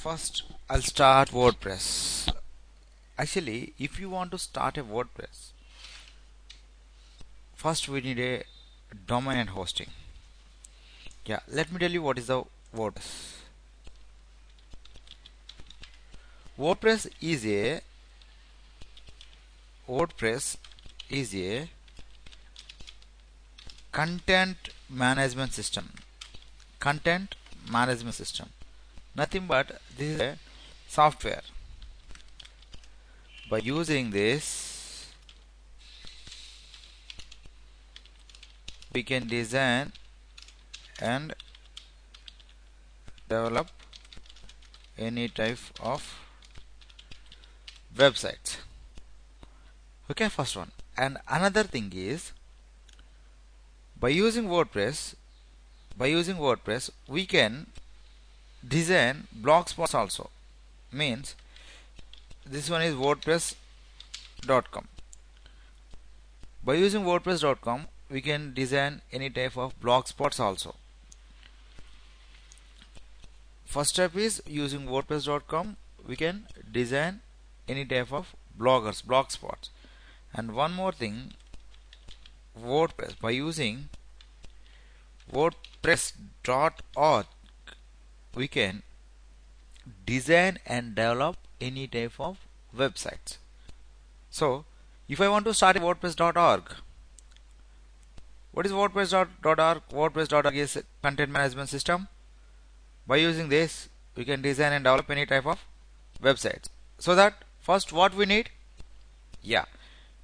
First, I'll start WordPress. Actually, if you want to start a WordPress, first we need a domain and hosting. Yeah, let me tell you what is the WordPress. WordPress is a WordPress is a content management system. Content management system. Nothing but this is a software. By using this, we can design and develop any type of websites. Okay, first one. And another thing is, by using WordPress, we can design blogspots also. Means this one is WordPress.com. By using WordPress.com, we can design any type of blogspots also. First step is using WordPress.com, we can design any type of blogspots. And one more thing, WordPress, by using WordPress.org, we can design and develop any type of websites. So, if I want to start a WordPress.org, what is WordPress.org? WordPress.org is a content management system. By using this, we can design and develop any type of websites. So that first, what we need? Yeah,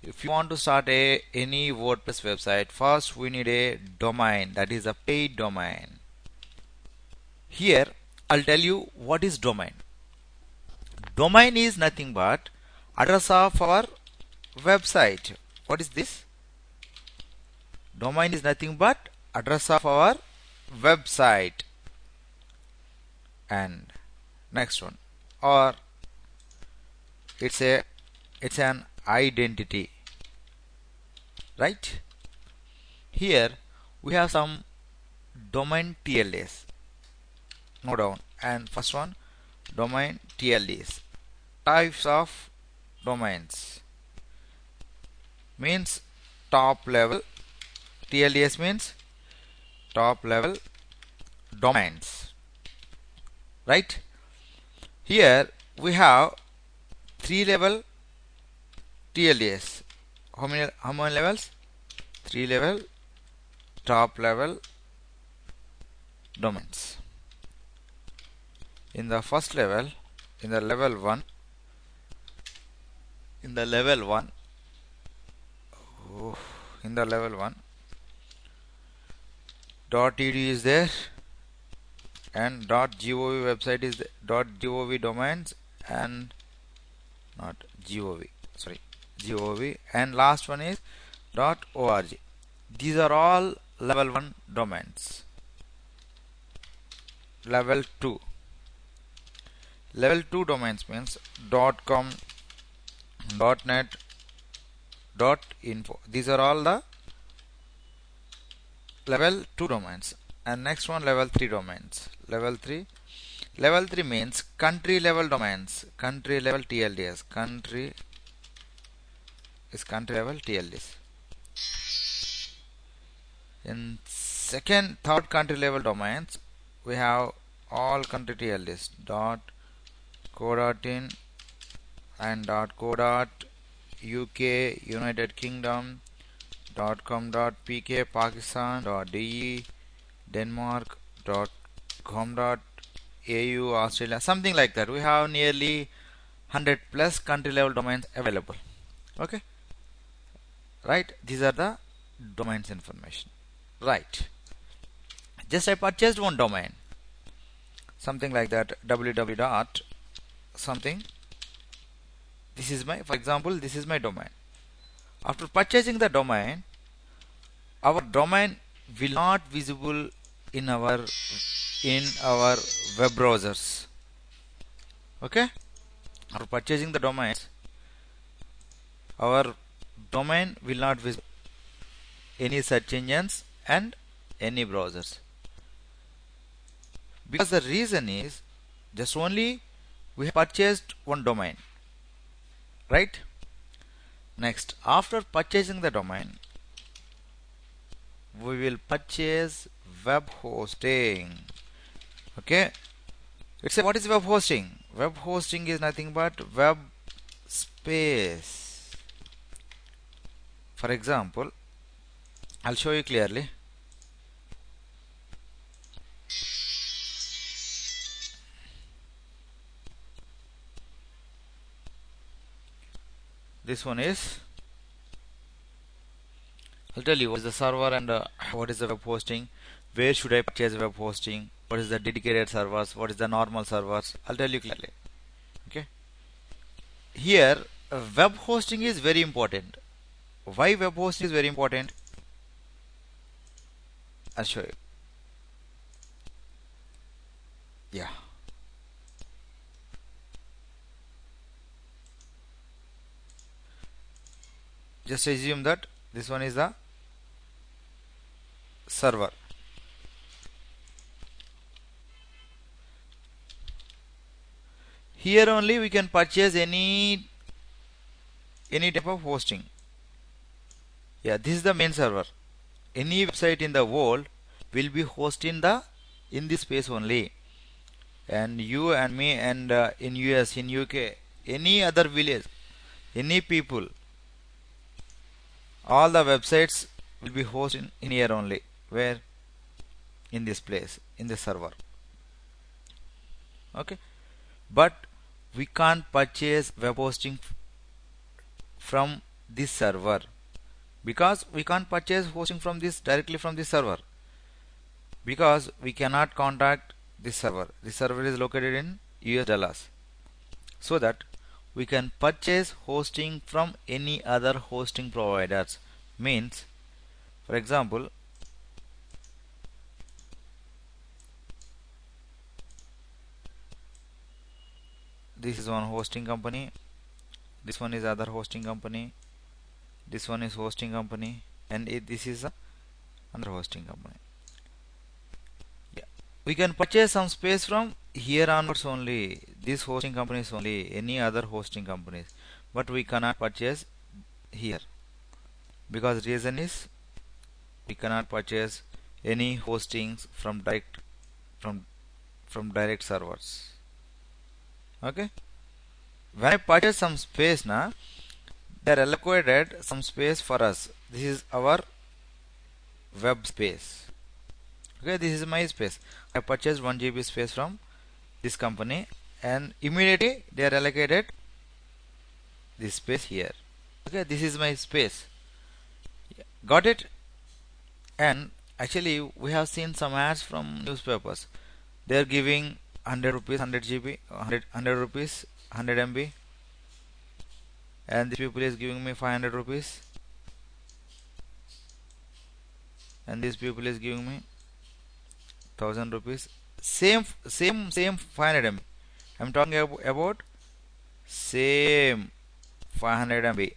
if you want to start any WordPress website, first we need a domain, that is a paid domain. Here, I'll tell you what is domain. Domain is nothing but address of our website. What is this? Domain is nothing but address of our website. And next one, or it's an identity, right? Here we have some domain TLDs. Note down. And first one, domain TLDs. Types of domains means top level. TLDs means top level domains, right? Here we have 3 level TLDs. How many levels? 3 level top level domains. In the first level, in the level 1, .edu is there, and .gov website is .gov domains, and not gov, sorry, gov, and last one is .org. These are all level 1 domains. Level 2 domains means .com, .net, .info. These are all the level 2 domains. And next one, level 3 domains. Level 3 means country level domains, country level TLDs. Country level TLDs. In third country level domains, we have all country TLDs, .co.in and .co.uk, United Kingdom, .com.pk, Pakistan, .de, Denmark, .com.au, Australia, something like that. We have nearly 100 plus country level domains available. Okay, right? These are the domains information. Right. Just I purchased one domain, something like that, www dot something. This is my, for example, this is my domain. After purchasing the domain, our domain will not visible in our web browsers. Okay, after purchasing the domain, our domain will not visit any search engines and any browsers, because the reason is just only We have purchased one domain, right? Next, after purchasing the domain, we will purchase web hosting. Okay, let's say what is web hosting? Web hosting is nothing but web space. For example, I'll show you clearly. This one is, I'll tell you what is the server and what is the web hosting, where should I purchase web hosting, what is the dedicated servers, what is the normal servers. I'll tell you clearly. Okay, here web hosting is very important. Why web hosting is very important? I'll show you. Yeah, just assume that this one is the server. Here only we can purchase any type of hosting. Yeah, this is the main server. Any website in the world will be hosted in this space only. And you and me and in US, in UK, any other village, any people, all the websites will be hosted in here only. Where? In this place, in this server. Okay, but we can't purchase web hosting from this server, because we can't purchase hosting from this directly from this server, because we cannot contact this server. This server is located in US Dallas, so that we can purchase hosting from any other hosting providers. Means, for example, this is one hosting company, this one is other hosting company, this one is hosting company, and this is another hosting company. Yeah, we can purchase some space from here onwards only, this hosting companies only, any other hosting companies, but we cannot purchase here, because reason is we cannot purchase any hostings from direct servers. Okay, when I purchase some space now, they are allocated some space for us. This is our web space. Okay, this is my space. I purchased 1 GB space from this company, and immediately they are allocated this space here. Okay, this is my space. Got it? And actually we have seen some ads from newspapers. They are giving 100 rupees, 100 GB, 100 rupees, 100 MB, and this people is giving me 500 rupees, and this people is giving me 1000 rupees. Same 500 MB. I'm talking about same 500 MB.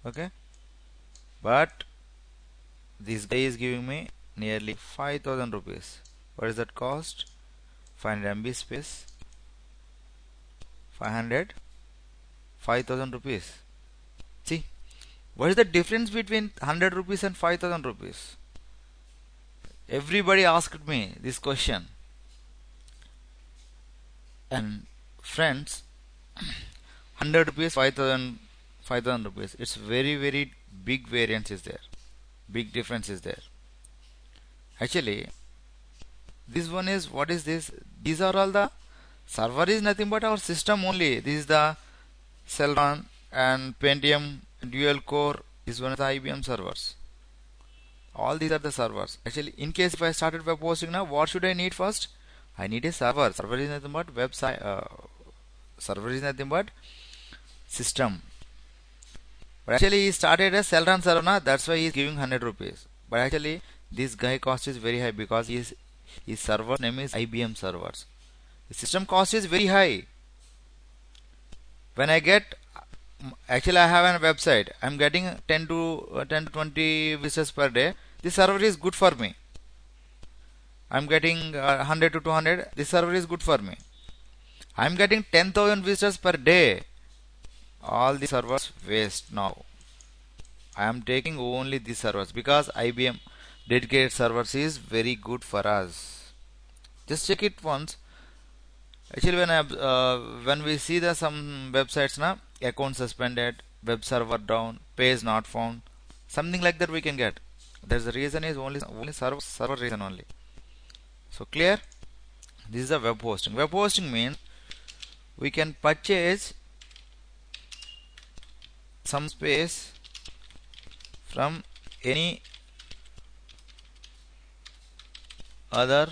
Okay, but this guy is giving me nearly 5000 rupees. What is that cost? 500 MB space, 5000 rupees. See, what is the difference between 100 rupees and 5000 rupees? Everybody asked me this question. And friends, 100 rupees, 5000 rupees, it's very big variance is there, big difference is there. Actually, this one is, what is this? These are all the server is nothing but our system only. This is the Celeron and Pentium dual core. This one is the IBM servers. All these are the servers. Actually, in case if I started web hosting now, what should I need first? I need a server. Server is nothing but website. Server is nothing but system. But actually, he started a Celeron server now. That's why he is giving 100 rupees. But actually, this guy cost is very high, because his server name is IBM servers. The system cost is very high. When I get, actually I have a website, I'm getting 10 to 20 visitors per day. This server is good for me. I'm getting 100 to 200. This server is good for me. I'm getting 10,000 visitors per day. All the servers waste now. I am taking only these servers because IBM dedicated servers is very good for us. Just check it once. Actually, when we see the some websites now, account suspended, web server down, page not found, something like that we can get. There's the reason is only server reason only. So clear? This is a web hosting. Web hosting means we can purchase some space from any other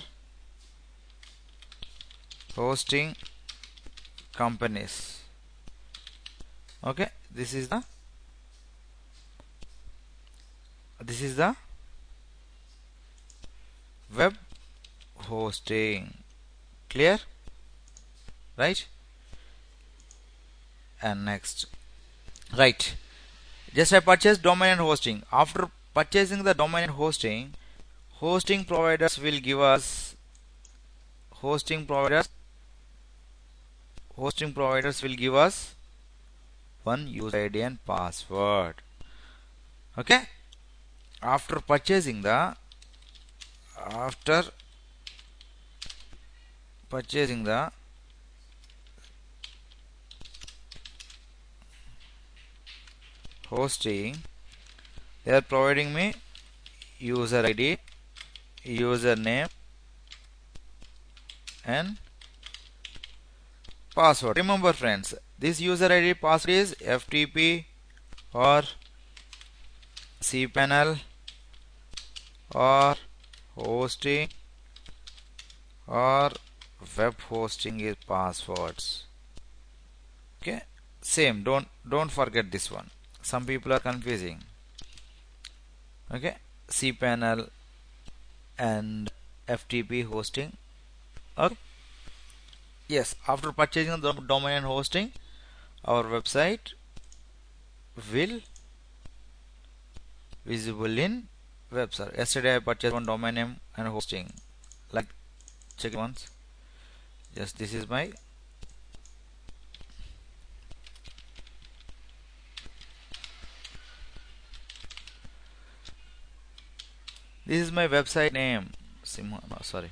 hosting companies. Okay, this is the web hosting. Clear? Right? And next, right, just I purchased domain and hosting. After purchasing the domain and hosting providers will give us one user ID and password. Okay, after purchasing the hosting, they are providing me user ID, username and password. Remember friends, this user ID password is FTP or cPanel or hosting or web hosting is passwords. Okay, same, don't forget this one. Some people are confusing. Okay, cPanel and FTP hosting. Okay, yes, after purchasing the domain and hosting, our website will visible in web server. Yesterday I purchased one domain name and hosting. Like, check it once. Yes, this is my website name. Sorry,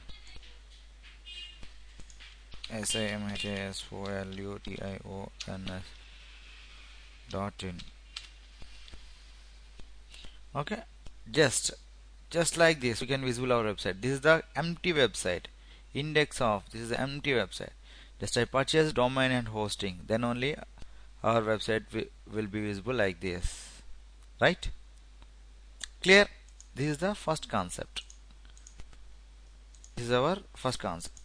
SIMHASOLUTIONS.in. Okay, just like this we can visual our website. This is the empty website. Index of this is the empty website. Just I purchase domain and hosting, then only our website will be visible like this. Right? Clear? This is the first concept. This is our first concept.